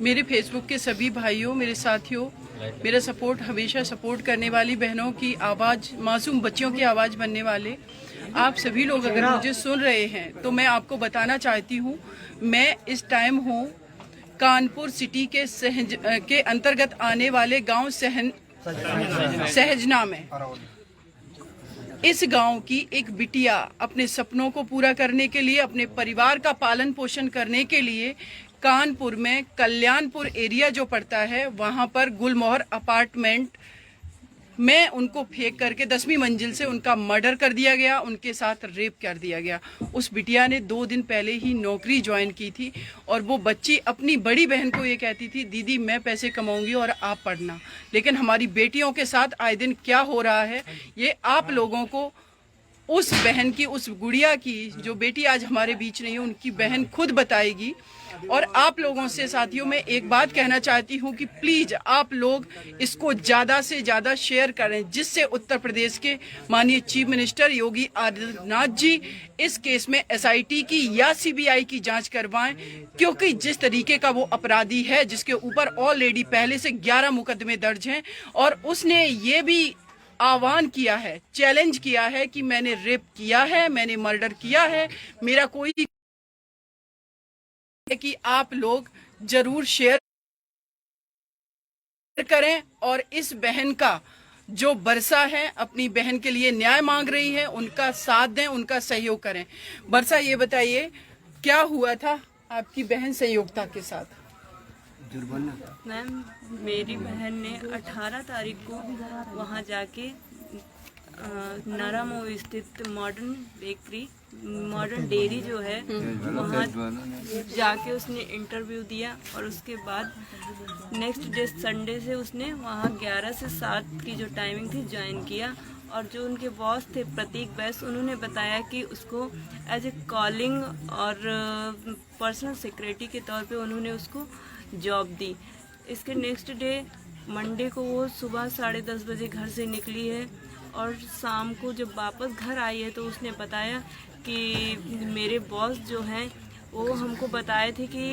मेरे फेसबुक के सभी भाइयों, मेरे साथियों, मेरा सपोर्ट हमेशा सपोर्ट करने वाली बहनों की आवाज़, मासूम बच्चियों की आवाज़ बनने वाले आप सभी लोग अगर मुझे सुन रहे हैं तो मैं आपको बताना चाहती हूँ, मैं इस टाइम हूँ कानपुर सिटी के अंतर्गत आने वाले गांव सहजना में। इस गांव की एक बिटिया अपने सपनों को पूरा करने के लिए, अपने परिवार का पालन पोषण करने के लिए कानपुर में कल्याणपुर एरिया जो पड़ता है वहां पर गुलमोहर अपार्टमेंट में उनको फेंक करके 10वीं मंजिल से उनका मर्डर कर दिया गया, उनके साथ रेप कर दिया गया। उस बिटिया ने 2 दिन पहले ही नौकरी ज्वाइन की थी और वो बच्ची अपनी बड़ी बहन को ये कहती थी, दीदी मैं पैसे कमाऊंगी और आप पढ़ना। लेकिन हमारी बेटियों के साथ आए दिन क्या हो रहा है ये आप लोगों को, उस बहन की, उस गुड़िया की जो बेटी आज हमारे बीच नहीं है, उनकी बहन खुद बताएगी। और आप लोगों से साथियों मैं एक बात कहना चाहती हूं कि प्लीज आप लोग इसको ज्यादा से ज्यादा शेयर करें, जिससे उत्तर प्रदेश के माननीय चीफ मिनिस्टर योगी आदित्यनाथ जी इस केस में एसआईटी की या सीबीआई की जांच करवाएं, क्योंकि जिस तरीके का वो अपराधी है, जिसके ऊपर ऑलरेडी पहले से 11 मुकदमे दर्ज हैं, और उसने ये भी आह्वान किया है, चैलेंज किया है कि मैंने रेप किया है, मैंने मर्डर किया है, मेरा कोई कि आप लोग जरूर शेयर करें और इस बहन का जो बरसा है अपनी बहन के लिए न्याय मांग रही है, उनका साथ दें, उनका सहयोग करें। बरसा ये बताइए क्या हुआ था आपकी बहन संयोक्ता के साथ? मैम, मेरी बहन ने 18 तारीख को वहाँ जाके नारामो स्थित मॉडर्न डेयरी जो है वहाँ जाके उसने इंटरव्यू दिया और उसके बाद नेक्स्ट डे संडे से उसने वहाँ 11 से 7 की जो टाइमिंग थी ज्वाइन किया। और जो उनके बॉस थे प्रतीक बैस, उन्होंने बताया कि उसको एज ए कॉलिंग और पर्सनल सेक्रेटरी के तौर पे उन्होंने उसको जॉब दी। इसके नेक्स्ट डे मंडे को वो सुबह 10:30 बजे घर से निकली है और शाम को जब वापस घर आई है तो उसने बताया कि मेरे बॉस जो हैं वो हमको बताए थे कि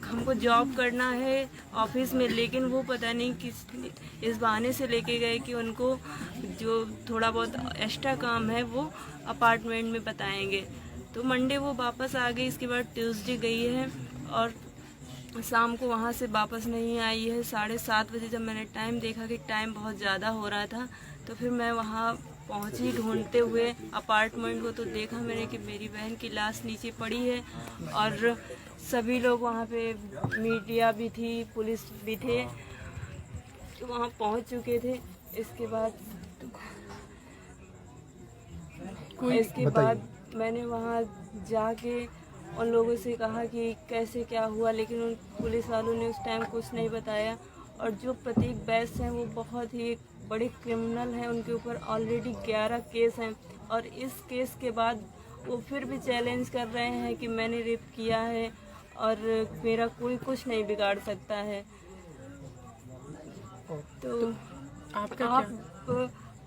हमको जॉब करना है ऑफिस में, लेकिन वो पता नहीं किस इस बहाने से लेके गए कि उनको जो थोड़ा बहुत एक्स्ट्रा काम है वो अपार्टमेंट में बताएंगे। तो मंडे वो वापस आ गई। इसके बाद ट्यूसडे गई है और शाम को वहाँ से वापस नहीं आई है। 7:30 बजे जब मैंने टाइम देखा कि टाइम बहुत ज़्यादा हो रहा था तो फिर मैं वहाँ पहुँची ढूंढते हुए अपार्टमेंट को। तो देखा मैंने कि मेरी बहन की लाश नीचे पड़ी है और सभी लोग वहाँ पे, मीडिया भी थी, पुलिस भी थे, तो वहाँ पहुँच चुके थे। इसके बाद मैंने वहाँ जाके उन लोगों से कहा कि कैसे क्या हुआ, लेकिन उन पुलिस वालों ने उस टाइम कुछ नहीं बताया। और जो प्रतीक बैस हैं वो बहुत ही बड़े क्रिमिनल हैं, उनके ऊपर ऑलरेडी 11 केस हैं और इस केस के बाद वो फिर भी चैलेंज कर रहे हैं कि मैंने रेप किया है और मेरा कोई कुछ नहीं बिगाड़ सकता है। तो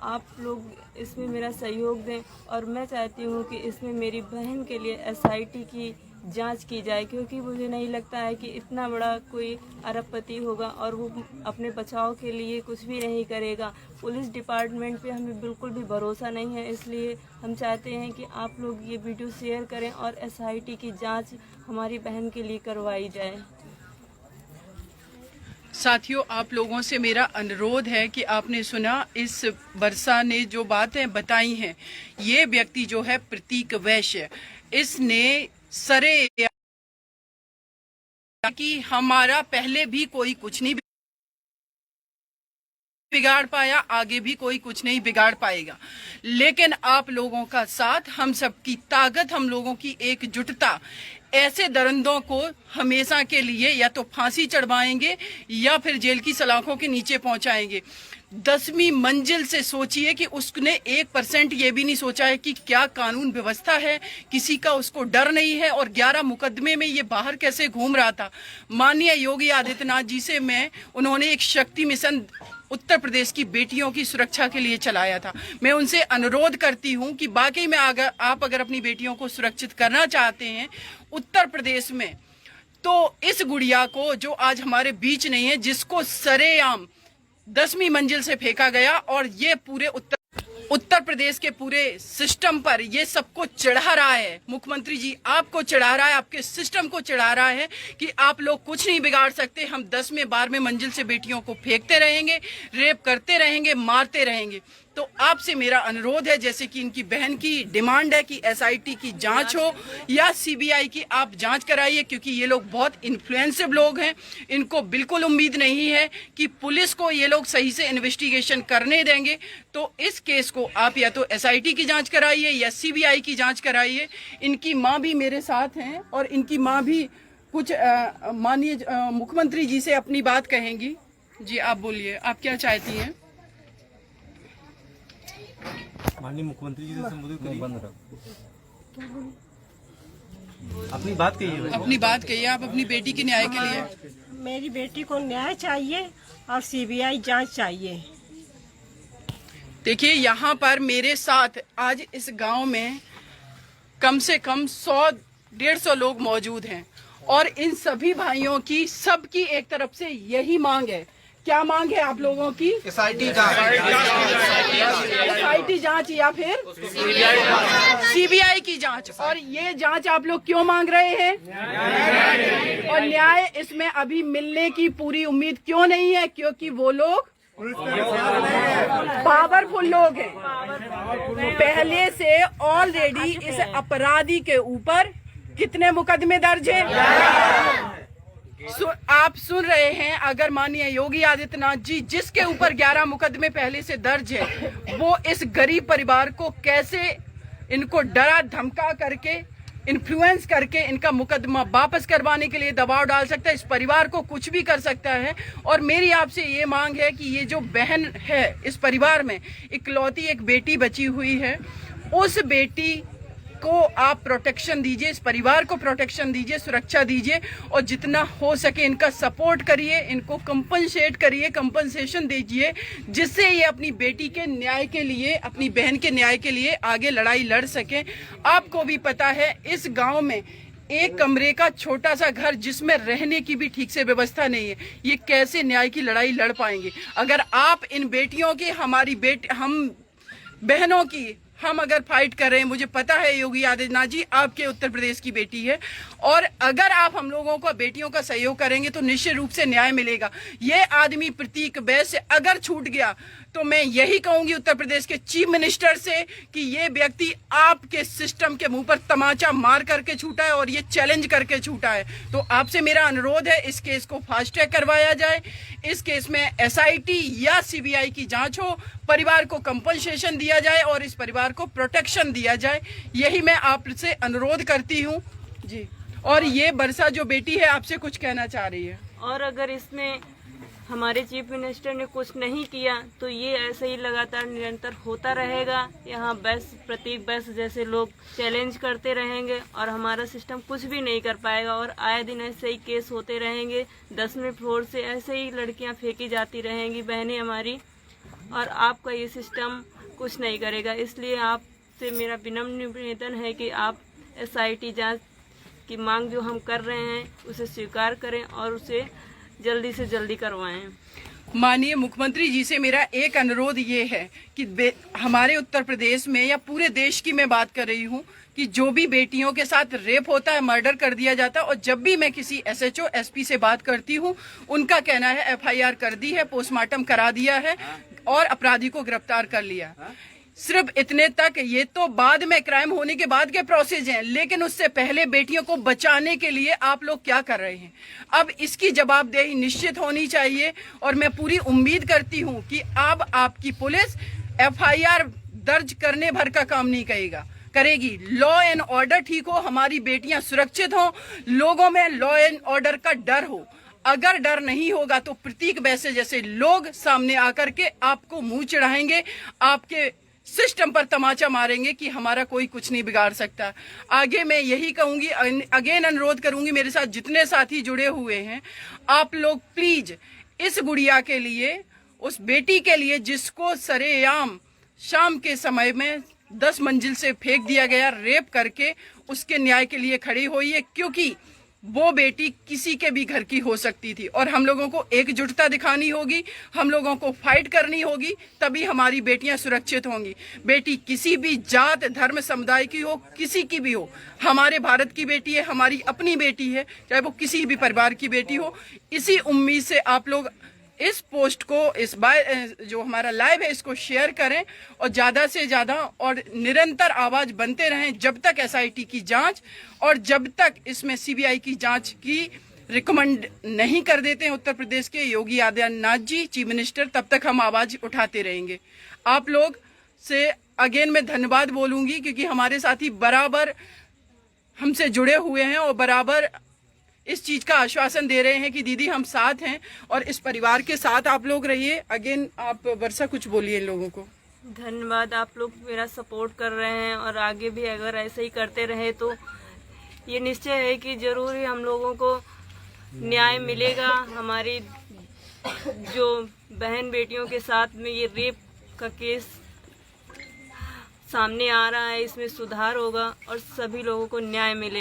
आप लोग इसमें मेरा सहयोग दें और मैं चाहती हूँ कि इसमें मेरी बहन के लिए एसआईटी की जांच की जाए, क्योंकि मुझे नहीं लगता है कि इतना बड़ा कोई अरबपति होगा और वो अपने बचाव के लिए कुछ भी नहीं करेगा। पुलिस डिपार्टमेंट पे हमें बिल्कुल भी भरोसा नहीं है, इसलिए हम चाहते हैं कि आप लोग ये वीडियो शेयर करें और एसआईटी की जांच हमारी बहन के लिए करवाई जाए। साथियों, आप लोगों से मेरा अनुरोध है कि आपने सुना इस बरसा ने जो बातें बताई हैं, ये व्यक्ति जो है प्रतीक वैश्य, इसने सरे कि हमारा पहले भी कोई कुछ नहीं बिगाड़ पाया, आगे भी कोई कुछ नहीं बिगाड़ पाएगा, लेकिन आप लोगों का साथ, हम सबकी ताकत, हम लोगों की एकजुटता ऐसे दरिंदों को हमेशा के लिए या तो फांसी चढ़वाएंगे या फिर जेल की सलाखों के नीचे पहुंचाएंगे। 10वीं मंजिल से सोचिए कि उसने 1% ये भी नहीं सोचा है कि क्या कानून व्यवस्था है, किसी का उसको डर नहीं है और 11 मुकदमे में ये बाहर कैसे घूम रहा था। माननीय योगी आदित्यनाथ जी से उन्होंने एक शक्ति मिशन उत्तर प्रदेश की बेटियों की सुरक्षा के लिए चलाया था। मैं उनसे अनुरोध करती हूं कि बाकी में आप अगर अपनी बेटियों को सुरक्षित करना चाहते हैं, उत्तर प्रदेश में तो इस गुड़िया को जो आज हमारे बीच नहीं है, जिसको सरेआम 10वीं मंजिल से फेंका गया, और ये पूरे उत्तर प्रदेश के पूरे सिस्टम पर ये सबको चढ़ा रहा है। मुख्यमंत्री जी आपको चढ़ा रहा है, आपके सिस्टम को चढ़ा रहा है कि आप लोग कुछ नहीं बिगाड़ सकते। हम 10वें 12वें मंजिल से बेटियों को फेंकते रहेंगे, रेप करते रहेंगे, मारते रहेंगे। तो आपसे मेरा अनुरोध है, जैसे कि इनकी बहन की डिमांड है कि एसआईटी की जांच हो या सीबीआई की आप जांच कराइए, क्योंकि ये लोग बहुत इन्फ्लुएंसिव लोग हैं। इनको बिल्कुल उम्मीद नहीं है कि पुलिस को ये लोग सही से इन्वेस्टिगेशन करने देंगे। तो इस केस को आप या तो एसआईटी की जांच कराइए या सीबीआई की जांच कराइए। इनकी माँ भी मेरे साथ हैं और इनकी माँ भी कुछ माननीय मुख्यमंत्री जी से अपनी बात कहेंगी। जी आप बोलिए, आप क्या चाहती हैं? माननीय मुख्यमंत्री जी से संबोधित करिए। अपनी बात कहिए। अपनी बात कहिए आप अपनी बेटी के न्याय के लिए। मेरी बेटी को न्याय चाहिए और सीबीआई जांच चाहिए। देखिए, यहाँ पर मेरे साथ आज इस गांव में कम से कम 100-150 लोग मौजूद हैं और इन सभी भाइयों की सबकी एक तरफ से यही मांग है। क्या मांग है आप लोगों की? एसआईटी जांच या फिर सीबीआई की जांच। और ये जांच आप लोग क्यों मांग रहे हैं? और न्याय इसमें अभी मिलने की पूरी उम्मीद क्यों नहीं है? क्योंकि वो लोग पावरफुल लोग हैं। पहले से ऑलरेडी इस अपराधी के ऊपर कितने मुकदमे दर्ज हैं? आप सुन रहे हैं, अगर माननीय योगी आदित्यनाथ जी जिसके ऊपर 11 मुकदमे पहले से दर्ज है, वो इस गरीब परिवार को कैसे इनको डरा धमका करके इन्फ्लुएंस करके इनका मुकदमा वापस करवाने के लिए दबाव डाल सकता है, इस परिवार को कुछ भी कर सकता है। और मेरी आपसे ये मांग है कि ये जो बहन है इस परिवार में, इकलौती एक बेटी बची हुई है, उस बेटी को आप प्रोटेक्शन दीजिए, इस परिवार को प्रोटेक्शन दीजिए, सुरक्षा दीजिए और जितना हो सके इनका सपोर्ट करिए, इनको कंपनसेट करिए, कंपनसेशन दीजिए, जिससे ये अपनी बेटी के न्याय के लिए, अपनी बहन के न्याय के लिए आगे लड़ाई लड़ सके। आपको भी पता है इस गांव में एक कमरे का छोटा सा घर जिसमें रहने की भी ठीक से व्यवस्था नहीं है, ये कैसे न्याय की लड़ाई लड़ पाएंगे? अगर आप इन बेटियों की, हम बहनों की हम अगर फाइट कर रहे हैं, मुझे पता है योगी आदित्यनाथ जी आपके उत्तर प्रदेश की बेटी है, और अगर आप हम लोगों को बेटियों का सहयोग करेंगे तो निश्चित रूप से न्याय मिलेगा। ये आदमी प्रतीक वैश्य अगर छूट गया तो मैं यही कहूंगी उत्तर प्रदेश के चीफ मिनिस्टर से कि ये व्यक्ति आपके सिस्टम के मुंह पर तमाचा मार करके छूटा है और ये चैलेंज करके छूटा है। तो आपसे मेरा अनुरोध है इस केस को फास्ट ट्रैक करवाया जाए, इस केस में एसआईटी या सीबीआई की जांच हो, परिवार को कंपनसेशन दिया जाए और इस परिवार को प्रोटेक्शन दिया जाए। यही मैं आपसे अनुरोध करती हूँ जी। और ये बरसा जो बेटी है आपसे कुछ कहना चाह रही है। और अगर इसमें हमारे चीफ मिनिस्टर ने कुछ नहीं किया तो ये ऐसे ही लगातार निरंतर होता रहेगा। यहाँ प्रतीक बैस जैसे लोग चैलेंज करते रहेंगे और हमारा सिस्टम कुछ भी नहीं कर पाएगा और आए दिन ऐसे ही केस होते रहेंगे। 10वें फ्लोर से ऐसे ही लड़कियाँ फेंकी जाती रहेंगी बहनें हमारी, और आपका ये सिस्टम कुछ नहीं करेगा। इसलिए आपसे मेरा विनम्र निवेदन है कि आप एसआईटी जांच की मांग जो हम कर रहे हैं उसे स्वीकार करें और उसे जल्दी से जल्दी करवाएं। माननीय मुख्यमंत्री जी से मेरा एक अनुरोध ये है कि हमारे उत्तर प्रदेश में या पूरे देश की मैं बात कर रही हूँ कि जो भी बेटियों के साथ रेप होता है, मर्डर कर दिया जाता है, और जब भी मैं किसी एसएचओ एसपी से बात करती हूँ उनका कहना है एफआईआर कर दी है, पोस्टमार्टम करा दिया है और अपराधी को गिरफ्तार कर लिया। सिर्फ इतने तक, ये तो बाद में क्राइम होने के बाद के प्रोसेस हैं, लेकिन उससे पहले बेटियों को बचाने के लिए आप लोग क्या कर रहे हैं? अब इसकी जवाबदेही निश्चित होनी चाहिए और मैं पूरी उम्मीद करती हूं कि अब आपकी पुलिस एफआईआर दर्ज करने भर का काम नहीं करेगी। लॉ एंड ऑर्डर ठीक हो, हमारी बेटियां सुरक्षित हो, लोगों में लॉ एंड ऑर्डर का डर हो। अगर डर नहीं होगा तो प्रतीक वैसे जैसे लोग सामने आकर के आपको मुंह चढ़ाएंगे, आपके सिस्टम पर तमाचा मारेंगे कि हमारा कोई कुछ नहीं बिगाड़ सकता। आगे मैं यही कहूंगी, अगेन अनुरोध करूंगी, मेरे साथ जितने साथी जुड़े हुए हैं, आप लोग प्लीज इस गुड़िया के लिए, उस बेटी के लिए जिसको सरेआम शाम के समय में 10 मंजिल से फेंक दिया गया रेप करके, उसके न्याय के लिए खड़ी होइए। क्योंकि वो बेटी किसी के भी घर की हो सकती थी और हम लोगों को एकजुटता दिखानी होगी, हम लोगों को फाइट करनी होगी, तभी हमारी बेटियां सुरक्षित होंगी। बेटी किसी भी जात धर्म समुदाय की हो, किसी की भी हो, हमारे भारत की बेटी है, हमारी अपनी बेटी है, चाहे वो किसी भी परिवार की बेटी हो। इसी उम्मीद से आप लोग इस पोस्ट को, इस जो हमारा लाइव है, इसको शेयर करें और ज़्यादा से ज़्यादा और निरंतर आवाज़ बनते रहें जब तक एसआईटी की जांच और जब तक इसमें सीबीआई की जांच की रिकमेंड नहीं कर देते हैं उत्तर प्रदेश के योगी आदित्यनाथ जी चीफ मिनिस्टर, तब तक हम आवाज़ उठाते रहेंगे। आप लोग से अगेन मैं धन्यवाद बोलूँगी क्योंकि हमारे साथी बराबर हमसे जुड़े हुए हैं और बराबर इस चीज का आश्वासन दे रहे हैं कि दीदी हम साथ हैं और इस परिवार के साथ आप लोग रहिए। अगेन आप वर्षा कुछ बोलिए इन लोगों को। धन्यवाद, आप लोग मेरा सपोर्ट कर रहे हैं और आगे भी अगर ऐसे ही करते रहे तो ये निश्चय है कि जरूर ही हम लोगों को न्याय मिलेगा। हमारी जो बहन बेटियों के साथ में ये रेप का केस सामने आ रहा है, इसमें सुधार होगा और सभी लोगों को न्याय मिलेगा।